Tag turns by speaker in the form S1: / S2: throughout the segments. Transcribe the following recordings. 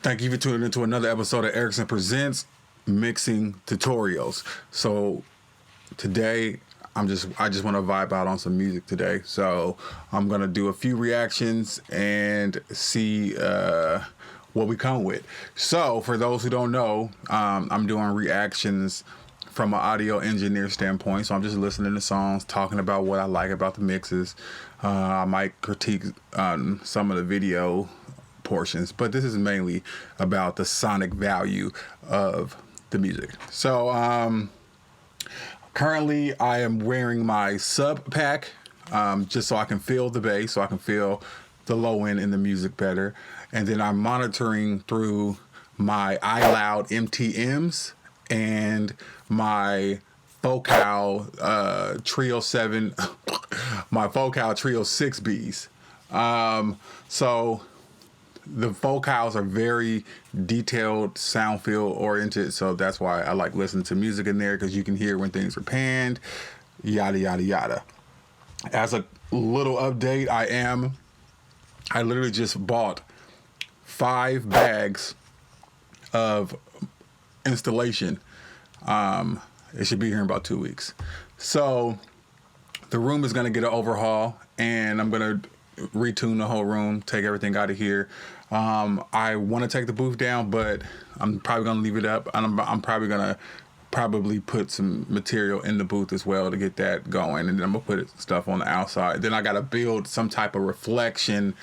S1: Thank you for tuning into another episode of Ericson Presents Mixing Tutorials. So today, I just want to vibe out on some music today. So I'm gonna do a few reactions and see what we come with. So for those who don't know, I'm doing reactions from an audio engineer standpoint. So I'm just listening to songs, talking about what I like about the mixes. I might critique some of the video portions, but this is mainly about the sonic value of the music. So currently I am wearing my sub pack just so I can feel the bass, so I can feel the low end in the music better. And then I'm monitoring through my iLoud MTMs and my Focal Trio 7, my Focal Trio 6Bs. So the vocals are very detailed, sound field oriented, so that's why I like listening to music in there, because you can hear when things are panned, yada yada yada. As a little update, I literally just bought 5 bags of installation. It should be here in about 2 weeks. So the room is gonna get an overhaul, and I'm gonna retune the whole room, take everything out of here. I want to take the booth down, but I'm probably gonna leave it up, and I'm probably gonna put some material in the booth as well to get that going, and then I'm gonna put stuff on the outside. Then I gotta build some type of reflection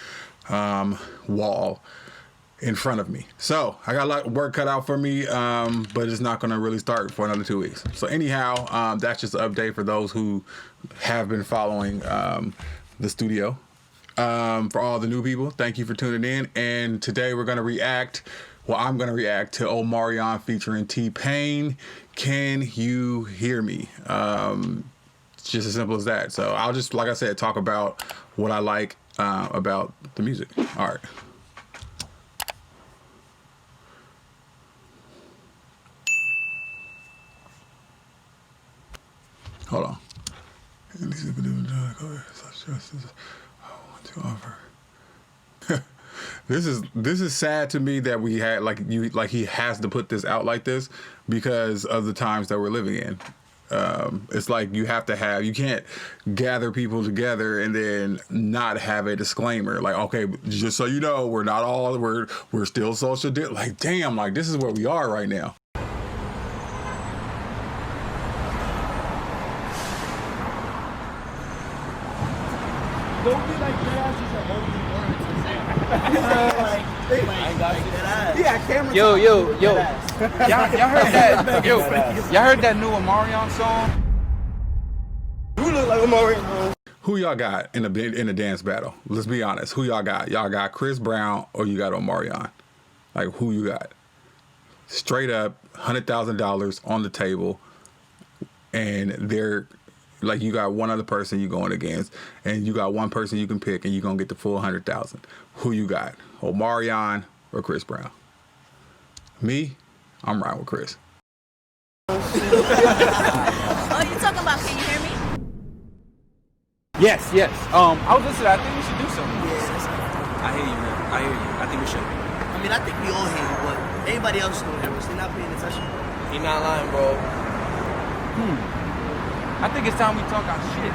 S1: wall in front of me. So I got a lot of work cut out for me, but it's not gonna really start for another 2 weeks. So anyhow, that's just an update for those who have been following the studio. For all the new people, thank you for tuning in. And today we're gonna react. Well, I'm gonna react to Omarion featuring T-Pain. Can you hear me? It's just as simple as that. So I'll just, like I said, talk about what I like about the music. All right. Hold on. To offer. This is sad to me that we had he has to put this out like this because of the times that we're living in. It's like you can't gather people together and then not have a disclaimer. Like, okay, just so you know, we're still social. Like, damn, like this is where we are right now.
S2: Don't be like that ass is a holy word. I ain't got that ass. Yeah, camera. Yo.
S3: Y'all heard that? Y'all heard that new Omarion song?
S2: You look like Omarion.
S1: Who y'all got in a dance battle? Let's be honest. Who y'all got? Y'all got Chris Brown or you got Omarion? Like, who you got? Straight up, $100,000 on the table, and they're like, you got one other person you going against, and you got one person you can pick, and you're gonna get the full 100,000. Who you got? Omarion or Chris Brown? Me, I'm riding with Chris.
S4: Oh, you talking about Can You Hear Me?
S3: Yes. I was listening. I think we should do something.
S2: Yeah, I hear you, man. I hear you. I think we should. I mean, I think we all hear you, but anybody else don't hear us. They're not paying attention. You're not lying, bro.
S3: I think it's time we talk our shit.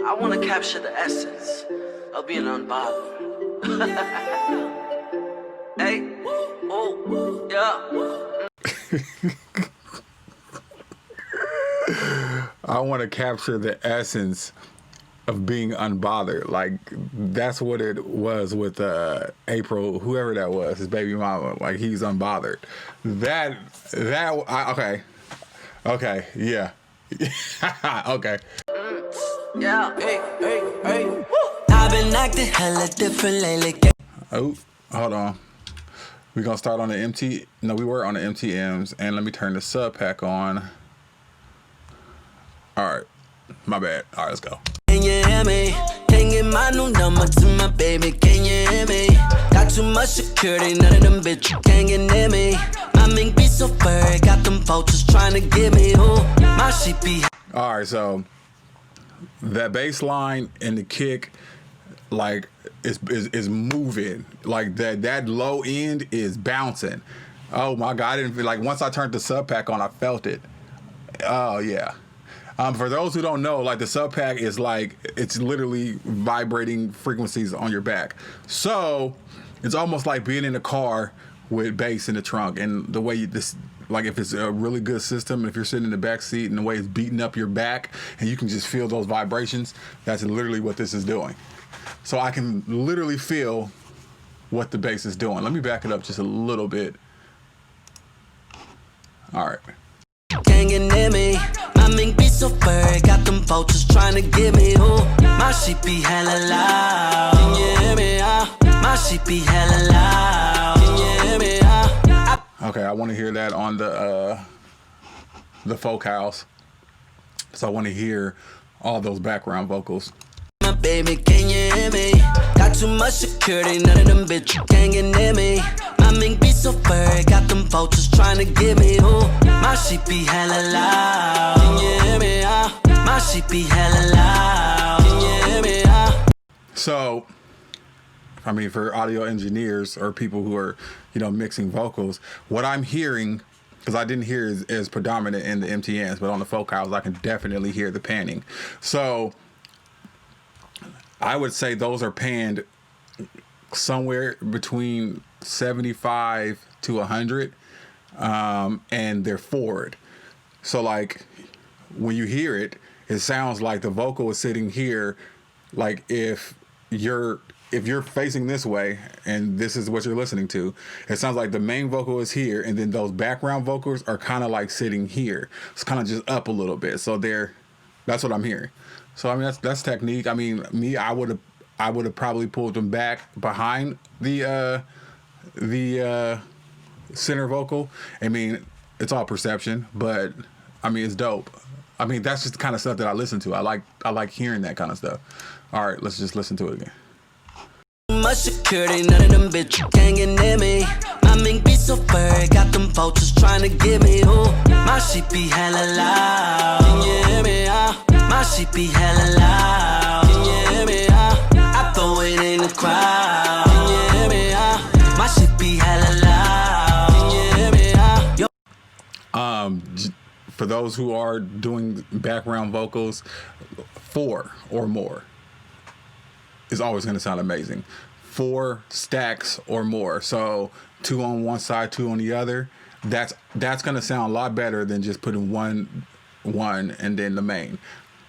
S5: I wanna capture the essence of being unbothered. Hey, oh, yeah.
S1: I want to capture the essence of being unbothered. Like, that's what it was with April, whoever that was, his baby mama. Like, he's unbothered. Okay, yeah. Okay.
S5: Yeah, hey. I've been acting hella different lately.
S1: Oh, hold on. We're gonna start on the we were on the MTMs, and let me turn the sub pack on. All right, my bad. All right, let's go.
S5: Can you hear me? Can't get my new number to my baby. Can you hear me? Got too much security, none of them bitches can't get near me. My mink be so furry, got them vultures trying to get me. Oh, my shit be.
S1: All right, so that bass line and the kick, like is moving. Like that low end is bouncing. Oh my God! I didn't feel like once I turned the sub pack on, I felt it. Oh yeah. For those who don't know, like the sub pack is like it's literally vibrating frequencies on your back. So it's almost like being in a car with bass in the trunk, and the way this. Like if it's a really good system, and if you're sitting in the back seat and the way it's beating up your back and you can just feel those vibrations, that's literally what this is doing. So I can literally feel what the bass is doing. Let me back it up just a little bit. All right.
S5: Can't get near me. My mink be so furry, got them vultures trying to get me. Ooh, my shit be hella loud. Can you hear me? My shit be hella loud. Can you hear me?
S1: Okay, I want to hear that on the folk house. So I want to hear all those background vocals.
S5: My baby, can you hear me? Got too much security, none of them bitches can't get near me. My mink be so furry, got them vultures trying to get me. Ooh, my shit be hella loud. Can you hear me? My shit be hella loud. Can you hear me?
S1: So, I mean, for audio engineers or people who are, mixing vocals, what I'm hearing, because I didn't hear as predominant in the MTNs, but on the folk house, I can definitely hear the panning. So I would say those are panned somewhere between 75 to 100, and they're forward. So like when you hear it, it sounds like the vocal is sitting here. Like if you're facing this way and this is what you're listening to, it sounds like the main vocal is here, and then those background vocals are kind of like sitting here. It's kind of just up a little bit. So that's what I'm hearing. So I mean that's technique. I mean I would have probably pulled them back behind the center vocal. I mean it's all perception, but I mean it's dope. I mean that's just the kind of stuff that I listen to. I like hearing that kind of stuff. All right, let's just listen to it again.
S5: Much security, none of them bitches can't get near me. My mink be so furry, got them vultures trying to get me. Ooh, my shit be hella loud. Can you hear me? My shit be hella loud. Can you hear me? I throw it in the crowd. Can you hear me? My shit be hella loud. Can you hear me?
S1: For those who are doing background vocals, 4 or more is always going to sound amazing. 4 stacks or more. So 2 on one side, 2 on the other. That's going to sound a lot better than just putting one and then the main.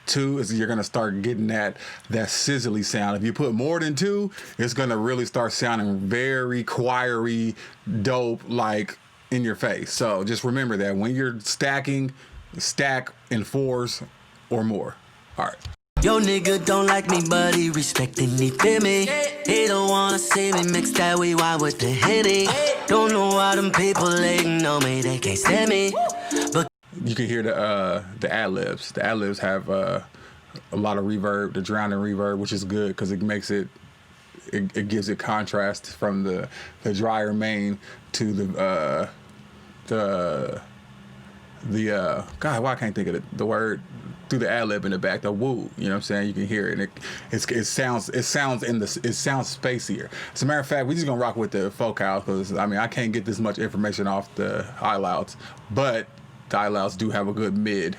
S1: 2 is you're going to start getting that sizzly sound. If you put more than 2, it's going to really start sounding very choiry, dope, like in your face. So just remember that when you're stacking, stack in 4s or more. All right.
S5: Yo nigga don't like me, but he respecting me, feel me? He don't wanna see me mix that we wine with the Henny. Don't know why them people hating on me, they can't stand me. But
S1: you can hear the ad-libs. The ad-libs have a lot of reverb, the drowning reverb, which is good because it makes it gives it contrast from the drier main to the God, why I can't think of the word, through the ad-lib in the back, the woo, you know what I'm saying? You can hear it. It sounds spacier. As a matter of fact, we just gonna rock with the folk house because I mean I can't get this much information off the iLouds, but the iLouds do have a good mid.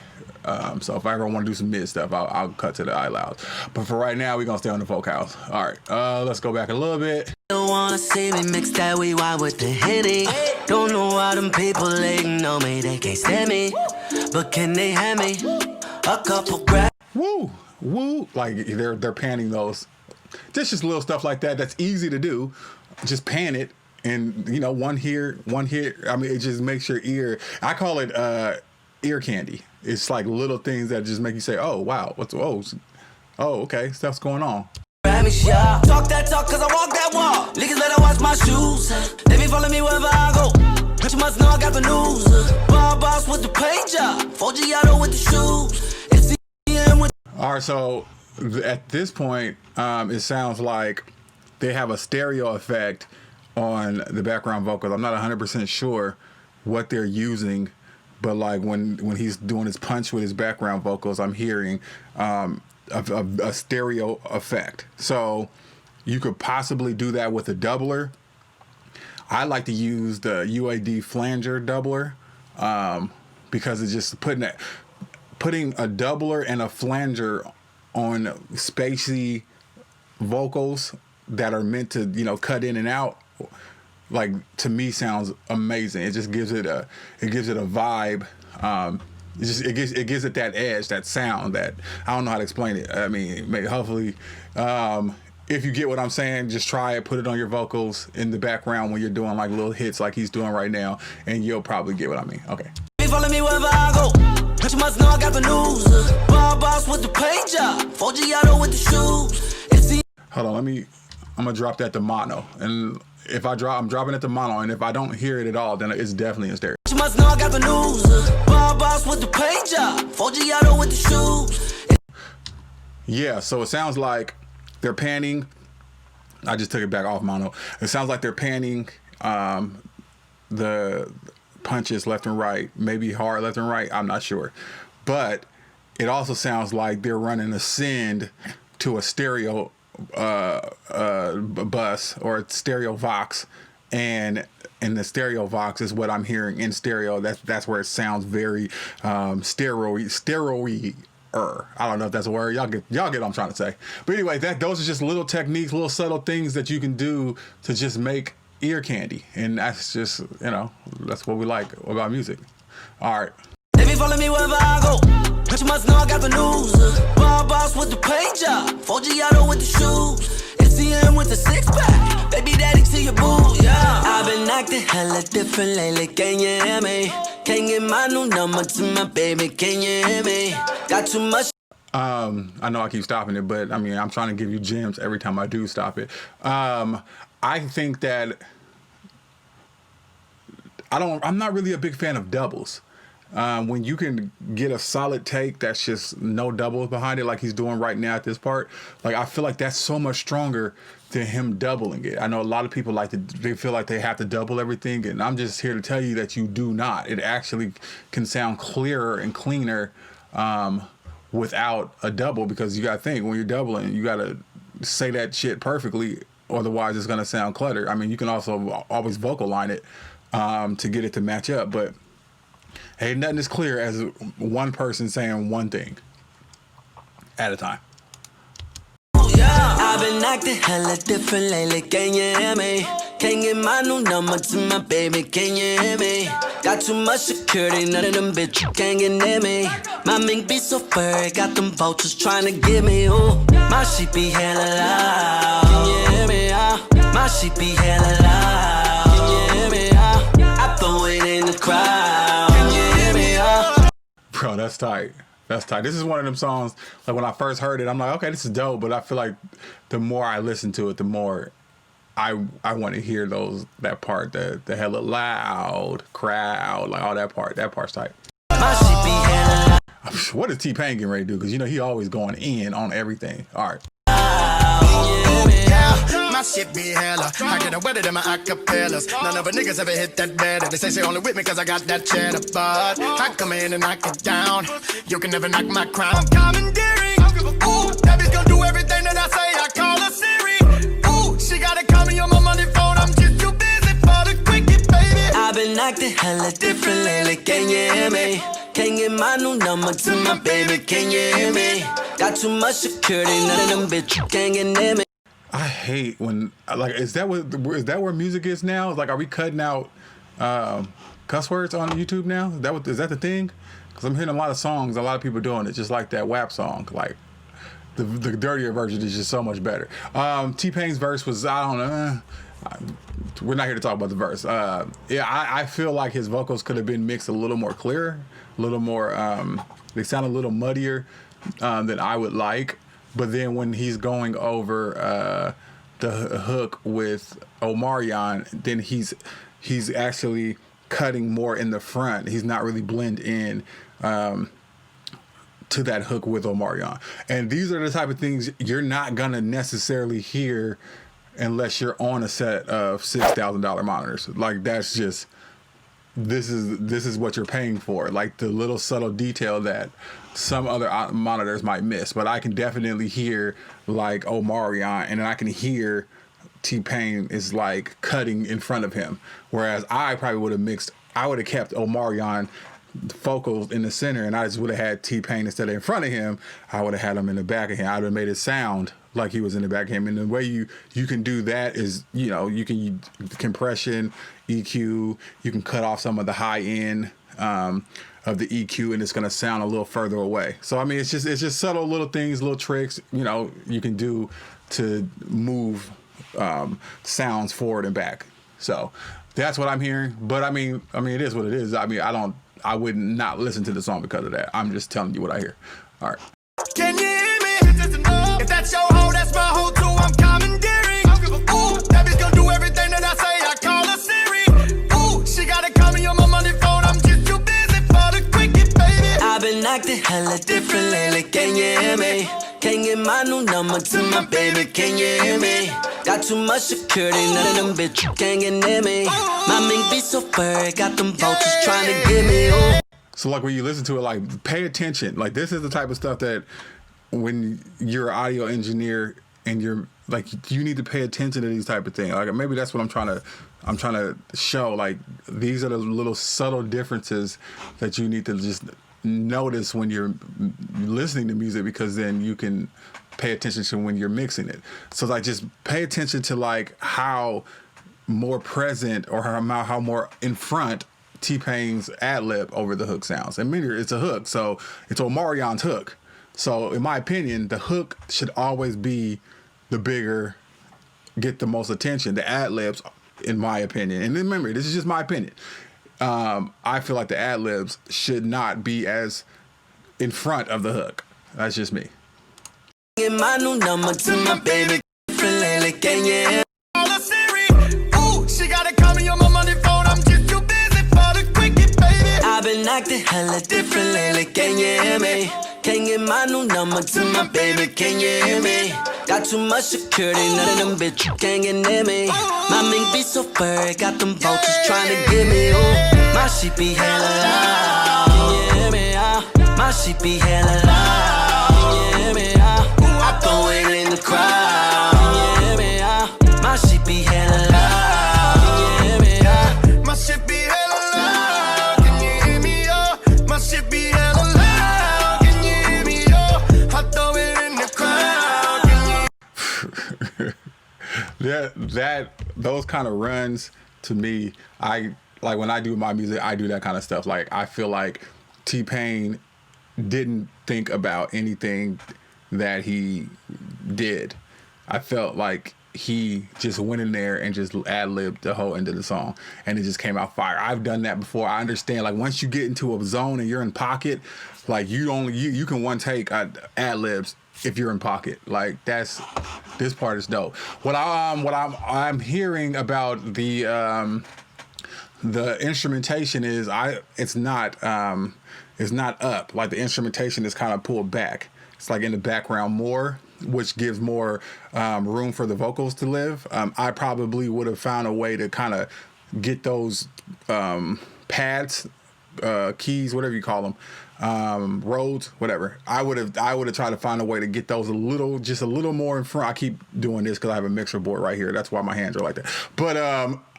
S1: So if I ever want to do some mid stuff, I'll cut to the iLouds. But for right now, we're gonna stay on the folk house. All right, let's go back a little bit.
S5: don't wanna see me mix that we wine with the Henny. Don't know why them people hating on me, they can't stand me. But can they hand me a couple grams?
S1: Woo, like they're panning those. Just little stuff like that. That's easy to do. Just pan it, and one here, one here. I mean, it just makes your ear. I call it ear candy. It's like little things that just make you say, "Oh wow, okay, stuff's going on."
S5: Talk that talk, cause I walk that walk. Niggas better watch my shoes. They be following me wherever I go. But you must know I got the news. Boss with the paint job. 4G auto with the shoes.
S1: All right, so at this point, it sounds like they have a stereo effect on the background vocals. I'm not 100% sure what they're using, but like when he's doing his punch with his background vocals, I'm hearing a stereo effect. So you could possibly do that with a doubler. I like to use the UAD flanger doubler because it's just putting a doubler and a flanger on spacey vocals that are meant to, you know, cut in and out. Like, to me, sounds amazing. It just gives it a vibe. It gives it that edge, that sound that I don't know how to explain it. I mean, maybe hopefully, if you get what I'm saying, just try it, put it on your vocals in the background when you're doing like little hits like he's doing right now, and you'll probably get what I mean. Okay.
S5: Follow me wherever I go. But you must know I got the news. Boss with the paint job. 4G with the shoes.
S1: Hold on, I'm gonna drop that to mono, and if I'm dropping it to mono, and if I don't hear it at all, then it's definitely in stereo.
S5: You must know I got the news. Boss with the paint job. 4G with the shoes.
S1: Yeah, so it sounds like they're panning. I just took it back off mono. It sounds like they're panning the punches left and right, maybe hard left and right. I'm not sure, but it also sounds like they're running a send to a stereo bus or a stereo vox, and the stereo vox is what I'm hearing in stereo. That's where it sounds very steroid. I don't know if that's a word. Y'all get what I'm trying to say. But anyway, those are just little techniques, little subtle things that you can do to just make ear candy, and that's just, you know, that's what we like about music. All right.
S5: Baby, follow me wherever I go. But you must know I got the news. Boss with the paint job. 4G with the shoes. SCM with the six pack. Baby daddy to your boo, yeah. I've been acting hella different lately. Can you hear me? Can't get my new number to my baby. Can you hear me? Got too much.
S1: I know I keep stopping it, but I mean, I'm trying to give you gems every time I do stop it. I think that I'm not really a big fan of doubles. When you can get a solid take that's just no doubles behind it, like he's doing right now at this part, like I feel like that's so much stronger than him doubling it. I know a lot of people they feel like they have to double everything, and I'm just here to tell you that you do not. It actually can sound clearer and cleaner without a double, because you got to think, when you're doubling, you got to say that shit perfectly, otherwise it's going to sound cluttered. I mean, you can also always vocal line it to get it to match up, but hey, nothing is clear as one person saying one thing at a time.
S5: I've been acting hella different lately. Can you hear me? Can't get my new number to my baby. Can you hear me? Got too much security, none of them bitches can't get near me. My mink be so furry, got them vultures trying to get me. Ooh, my shit be hella loud. Can you hear me? My shit be hella loud. Can you hear me? I throw it in the crowd. Can you hear me?
S1: Bro, that's tight. That's tight. This is one of them songs, like when I first heard it, I'm like, okay, this is dope, but I feel like the more I listen to it, the more I want to hear that part, the hella loud crowd, like all that part. That part's tight. What is T-Pain getting ready to do? Because, you know, he always going in on everything. All right.
S6: My shit be hella. I get wetter than my acapellas. None of a niggas ever hit that better. They say she only with me cause I got that cheddar, but I come in and knock it down. You can never knock my crown. I'm commandeering. Ooh, that bitch gon' do everything that I say. I call her Siri. Ooh, she gotta call me on my money phone. I'm just too busy for the cricket, baby.
S5: I've been acting hella different lately. Can you hear me? Can't get my new number to my baby. Can you hear me? Got too much security, none of them bitches can't get near me.
S1: I hate when, like, is that where music is now? Like, are we cutting out cuss words on YouTube now? Is that the thing? Because I'm hearing a lot of songs, a lot of people doing it, just like that WAP song. Like, the dirtier version is just so much better. T-Pain's verse was, I don't know. We're not here to talk about the verse. I feel like his vocals could have been mixed a little more clear, a little more, they sound a little muddier than I would like. But then when he's going over the hook with Omarion, then he's actually cutting more in the front. He's not really blend in to that hook with Omarion. And these are the type of things you're not gonna necessarily hear unless you're on a set of $6,000 monitors. Like, that's just this is what you're paying for, like the little subtle detail that some other monitors might miss. But I can definitely hear like Omarion, and then I can hear T-Pain is like cutting in front of him, whereas I probably would have kept Omarion vocals in the center, and I just would have had T-Pain instead of in front of him. I would have had him in the back of him. I would have made it sound like he was in the back of him. And the way you can do that is, you can compression, EQ, you can cut off some of the high end of the EQ, and it's going to sound a little further away. So I mean, it's just subtle little things, little tricks, you can do to move sounds forward and back. So that's what I'm hearing. But I mean, it is what it is. I mean, I would not listen to the song because of that. I'm just telling you what I hear. All right.
S6: Can you hear me? If that's your hoe, that's my hoe too. I'm commandeering. Ooh, that bitch gon' do everything that I say. I call her Siri. Ooh, she gotta call me on my money phone. I'm just too busy for the cricket, baby.
S5: I've been acting hella different lately. Can you hear me? Can't get my new number to my baby. Can you hear me? Got too much security, none of them bitches can't get near me. My mink be so furry, got them vultures trying to get me. Ooh.
S1: So like when you listen to it, like pay attention. Like this is the type of stuff that when you're an audio engineer and you're like, you need to pay attention to these type of things. Like maybe that's what I'm trying to show. Like these are the little subtle differences that you need to just notice when you're listening to music, because then you can pay attention to when you're mixing it. So like just pay attention to like how more present or how more in front T-Pain's ad-lib over the hook sounds. And maybe it's a hook, so it's Omarion's hook. So in my opinion, the hook should always be the bigger, get the most attention. The ad-libs, in my opinion, and remember, this is just my opinion, I feel like the ad-libs should not be as in front of the hook. That's just me.
S5: Get my new number to my baby. Can you?
S6: Call her Siri. Ooh, she gotta call me on my money phone. I'm just too busy for the cricket, baby.
S5: I've been acting hella different lately. Can you hear me? Can't get my new number to my baby. Can you hear me? Got too much security, none of them bitches can't get near me. My mink be so furry, got them vultures trying to get me. Ooh, my shit be hella loud. Can you hear me? My shit be hella loud. Can you hear me? I throw it in the crowd. Can you hear me? My shit be hella loud. Can you hear me?
S6: My shit be hella loud. Can you hear me? My shit be hella loud. Can you hear me? I throw it in the crowd.
S1: Those kind of runs to me, I like when I do my music, I do that kind of stuff. Like I feel like T-Pain didn't think about anything that he did. I felt like he just went in there and just ad-libbed the whole end of the song, and it just came out fire. I've done that before. I understand, like once you get into a zone and you're in pocket, like you can one take ad-libs if you're in pocket. Like this part is dope. What I'm hearing about the instrumentation is it's not up. Like the instrumentation is kind of pulled back. It's like in the background more, which gives more room for the vocals to live. I probably would have found a way to kind of get those pads, keys, whatever you call them, roads, whatever. I would have tried to find a way to get those just a little more in front. I keep doing this because I have a mixer board right here. That's why my hands are like that. But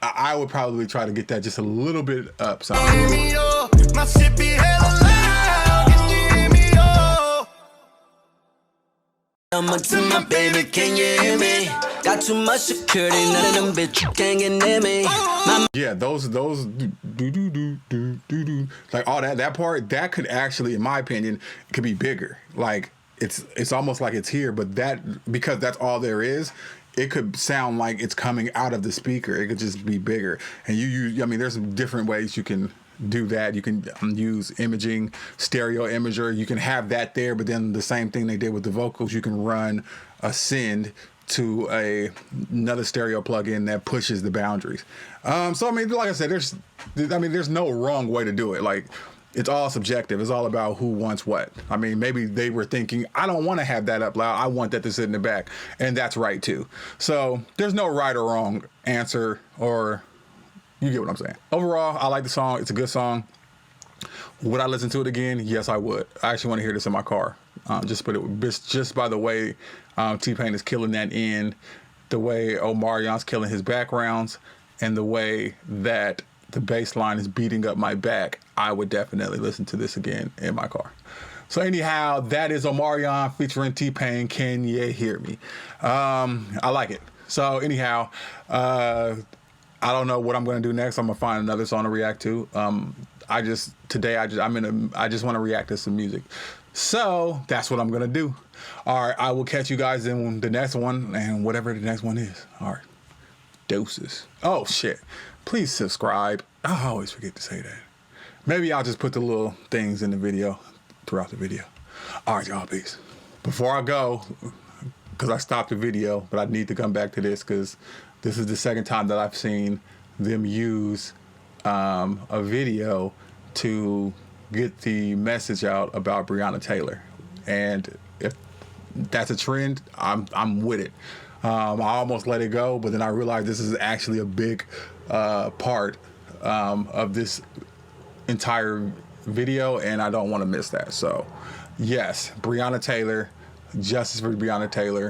S1: I would probably try to get that just a little bit up. So.
S6: My shit be hella loud. Can you hear me?
S5: Number to my baby, can you hear me? Got too much security, none of them bitches can't get near me.
S1: Yeah, those do like all that part that could actually, in my opinion, could be bigger. Like it's almost like it's here, but that because that's all there is, it could sound like it's coming out of the speaker. It could just be bigger. And I mean, there's some different ways you can do that. You can use imaging, stereo imager. You can have that there, but then the same thing they did with the vocals, you can run a send to another stereo plugin that pushes the boundaries. So I mean, like I said, there's no wrong way to do it. Like it's all subjective. It's all about who wants what. I mean, maybe they were thinking, I don't want to have that up loud. I want that to sit in the back, and that's right too. So there's no right or wrong answer or You get what I'm saying. Overall, I like the song. It's a good song. Would I listen to it again? Yes, I would. I actually want to hear this in my car. Just by the way T-Pain is killing that end, the way Omarion's killing his backgrounds, and the way that the bass line is beating up my back, I would definitely listen to this again in my car. So anyhow, that is Omarion featuring T-Pain, Can You Hear Me? I like it. So anyhow, I don't know what I'm going to do next. I'm going to find another song to react to. I just want to react to some music. So that's what I'm going to do. All right, I will catch you guys in the next one, and whatever the next one is. All right. Doses. Oh, shit. Please subscribe. I always forget to say that. Maybe I'll just put the little things in the video throughout the video. All right, y'all, peace. Before I go, because I stopped the video, but I need to come back to this because this is the second time that I've seen them use a video to get the message out about Breonna Taylor. And if that's a trend, I'm with it. I almost let it go, but then I realized this is actually a big part of this entire video, and I don't want to miss that. So yes, Breonna Taylor, justice for Breonna Taylor.